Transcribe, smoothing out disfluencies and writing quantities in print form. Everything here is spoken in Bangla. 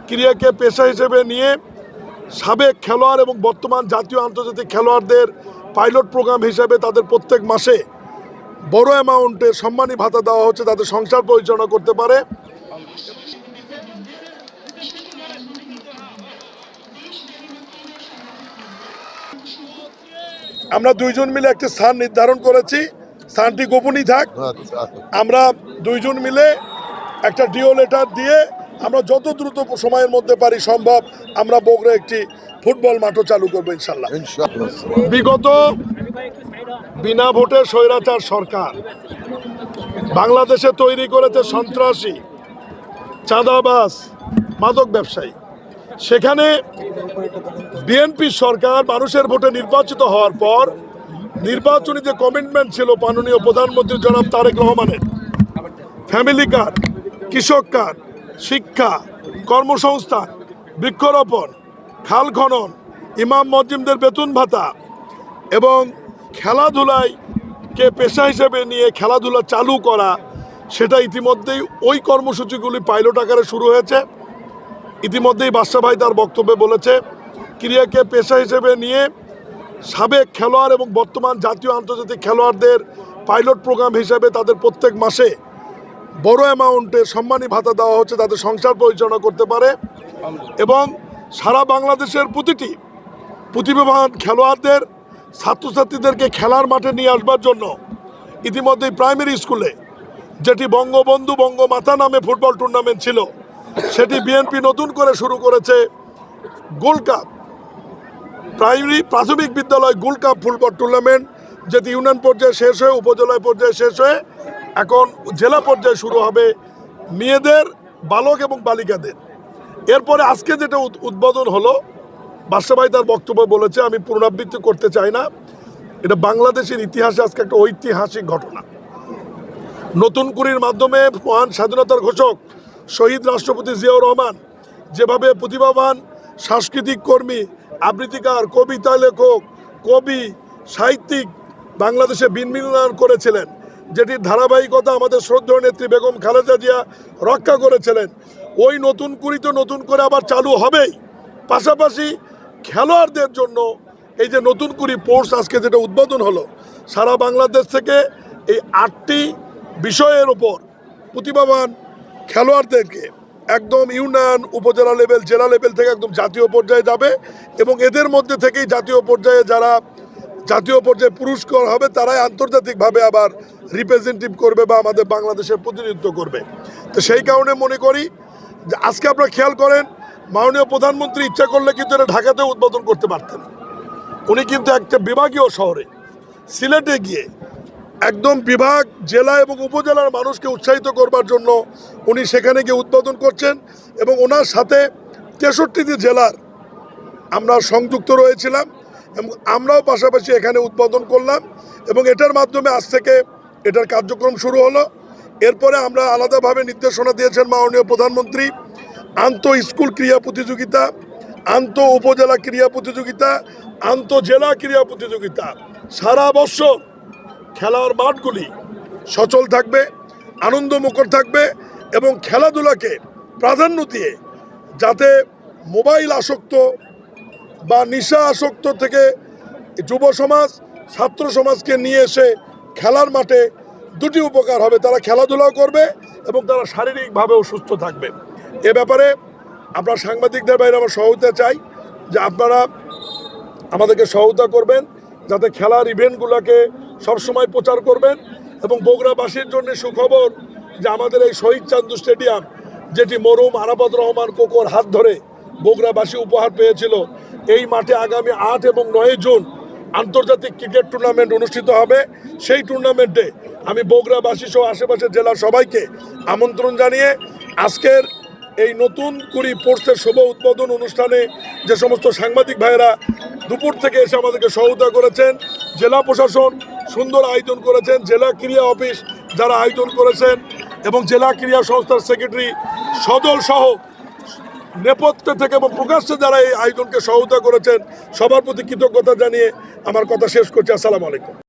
ক্রীড়াকে পেশা হিসেবে নিয়ে সাবেক খেলোয়াড় এবং বর্তমান জাতীয় আন্তর্জাতিক খেলোয়াড়দের পাইলট প্রোগ্রাম হিসেবে তাদের প্রত্যেক মাসে বড় অ্যামাউন্টে সম্মানী ভাতা দেওয়া হচ্ছে, তাদের সংসার পরিচালনা করতে পারে। আমরা দুইজন মিলে একটি স্থান নির্ধারণ করেছি, স্থানটি গোপনই থাক। আমরা দুইজন মিলে একটা ডিও লেটার দিয়ে আমরা যত দ্রুত সময়ের মধ্যে পারি সম্ভব আমরা বগুড়া একটি ফুটবল মাঠও চালু করবো ইনশাল্লাহ। বিগত বিনা ভোটে স্বৈরাচার সরকার বাংলাদেশে তৈরি করেছে সন্ত্রাসী, চাঁদাবাজ, মাদক ব্যবসায়ী। সেখানে বিএনপি সরকার মানুষের ভোটে নির্বাচিত হওয়ার পর নির্বাচনী যে কমিটমেন্ট ছিল মাননীয় প্রধানমন্ত্রী জনাব তারেক রহমানের, ফ্যামিলি কার্ড, কৃষক কার্ড, শিক্ষা, কর্মসংস্থান, বৃক্ষরোপণ, খাল খনন, ইমাম মসজিদদের বেতন ভাতা এবং খেলাধুলায় কে পেশা হিসেবে নিয়ে খেলাধুলা চালু করা, সেটা ইতিমধ্যেই ওই কর্মসূচিগুলি পাইলট আকারে শুরু হয়েছে। ইতিমধ্যেই বাদশা ভাই তার বক্তব্যে বলেছে, ক্রীড়াকে পেশা হিসেবে নিয়ে সাবেক খেলোয়াড় এবং বর্তমান জাতীয় আন্তর্জাতিক খেলোয়াড়দের পাইলট প্রোগ্রাম হিসেবে তাদের প্রত্যেক মাসে বড় অ্যামাউন্টে সম্মানী ভাতা দেওয়া হচ্ছে, তাদের সংসার পরিচালনা করতে পারে। এবং সারা বাংলাদেশের প্রতিটি প্রতিভাবান খেলোয়াড়দের, ছাত্রছাত্রীদেরকে খেলার মাঠে নিয়ে আসবার জন্য ইতিমধ্যেই প্রাইমারি স্কুলে যেটি বঙ্গবন্ধু বঙ্গমাতা নামে ফুটবল টুর্নামেন্ট ছিল, সেটি বিএনপি নতুন করে শুরু করেছে গোল্ড কাপ, প্রাথমিক বিদ্যালয় গোল্ড কাপ ফুটবল টুর্নামেন্ট, যেটি ইউনিয়ন পর্যায়ে শেষ হয়ে উপজেলা পর্যায়ে শেষ হয়ে এখন জেলা পর্যায়ে শুরু হবে মেয়েদের, বালক এবং বালিকাদের। এরপরে আজকে যেটা উদ্বোধন হলো, বাদশা ভাই তার বক্তব্য বলেছে, আমি পুনরাবৃত্তি করতে চাই না, এটা বাংলাদেশের ইতিহাসে আজকে একটা ঐতিহাসিক ঘটনা। নতুন কুড়ির মাধ্যমে মহান স্বাধীনতার ঘোষক শহীদ রাষ্ট্রপতি জিয়াউর রহমান যেভাবে প্রতিভাবান সাংস্কৃতিক কর্মী, আবৃত্তিকার, কবিতা লেখক, কবি, সাহিত্যিক বাংলাদেশে বিনির্মাণ করেছিলেন, যেটির ধারাবাহিকতা আমাদের শ্রদ্ধেয় নেত্রী বেগম খালেদা জিয়া রক্ষা করেছিলেন, ওই নতুন কুড়িতে নতুন করে আবার চালু হবেই। পাশাপাশি খেলোয়াড়দের জন্য এই যে নতুন কুড়ি পোর্টস আজকে যেটা উদ্বোধন হলো, সারা বাংলাদেশ থেকে এই 8টি বিষয়ের ওপর প্রতিভাবান খেলোয়াড়দেরকে একদম ইউনিয়ন, উপজেলা লেভেল, জেলা লেভেল থেকে একদম জাতীয় পর্যায়ে যাবে এবং এদের মধ্যে থেকেই জাতীয় পর্যায়ে যারা জাতীয় পর্যায়ে পুরস্কার হবে তারাই আন্তর্জাতিকভাবে আবার রিপ্রেজেন্টেটিভ করবে বা আমাদের বাংলাদেশের প্রতিনিধিত্ব করবে। তো সেই কারণে মনে করি যে আজকে আপনারা খেয়াল করেন, মাননীয় প্রধানমন্ত্রী ইচ্ছা করলে কিন্তু এটা ঢাকাতেও উদ্বোধন করতে পারতেন। উনি কিন্তু একটা বিভাগীয় শহরে সিলেটে গিয়ে একদম বিভাগ, জেলা এবং উপজেলার মানুষকে উৎসাহিত করবার জন্য উনি সেখানে গিয়ে উদ্বোধন করছেন এবং ওনার সাথে 63টি জেলার আমরা সংযুক্ত রয়েছিলাম এবং আমরাও পাশাপাশি এখানে উদ্বোধন করলাম এবং এটার মাধ্যমে আজ থেকে এটার কার্যক্রম শুরু হলো। এরপরে আমরা আলাদাভাবে নির্দেশনা দিয়েছেন মাননীয় প্রধানমন্ত্রী, আন্তঃ স্কুল ক্রীড়া প্রতিযোগিতা, আন্তঃ উপজেলা ক্রীড়া প্রতিযোগিতা, আন্তঃ জেলা ক্রীড়া প্রতিযোগিতা, সারা বছর খেলার মাঠগুলি সচল থাকবে, আনন্দমুখর থাকবে এবং খেলাধুলাকে প্রাধান্য দিয়ে যাতে মোবাইল আসক্ত বা নেশা আসক্ত থেকে যুব সমাজ, ছাত্র সমাজকে নিয়ে এসে খেলার মাঠে দুটি উপকার হবে, তারা খেলাধুলাও করবে এবং তারা শারীরিকভাবেও সুস্থ থাকবে। এ ব্যাপারে আপনার সাংবাদিকদের বাইরে আমার সহায়তা চাই যে আপনারা আমাদেরকে সহায়তা করবেন যাতে খেলার ইভেন্টগুলোকে সবসময় প্রচার করবেন। এবং বগুড়াবাসীর জন্য সুখবর যে আমাদের এই শহীদ চান্দু স্টেডিয়াম, যেটি মরহুম আরাফাত রহমান কোকোর হাত ধরে বগুড়াবাসী উপহার পেয়েছিল, এই মাঠে আগামী 8 এবং 9 জুন আন্তর্জাতিক ক্রিকেট টুর্নামেন্ট অনুষ্ঠিত হবে। সেই টুর্নামেন্টে আমি বগুড়াবাসী সহ আশেপাশের জেলার সবাইকে আমন্ত্রণ জানিয়ে আজকের এই নতুন কুড়ি পোর্টসের শুভ উদ্বোধন অনুষ্ঠানে যে সমস্ত সাংবাদিক ভাইয়েরা দুপুর থেকে এসে আমাদেরকে সহায়তা করেছেন, জেলা প্রশাসন সুন্দর আয়োজন করেছেন, জেলা ক্রীড়া অফিস যারা আয়োজন করেছেন এবং জেলা ক্রীড়া সংস্থার সেক্রেটারি সদল সহ নেপথ্যে থেকে এবং প্রকাশ্যে যারা এই আয়োজনকে সহায়তা করেছেন, সবার প্রতি কৃতজ্ঞতা জানিয়ে আমার কথা শেষ করছি। আসসালামু আলাইকুম।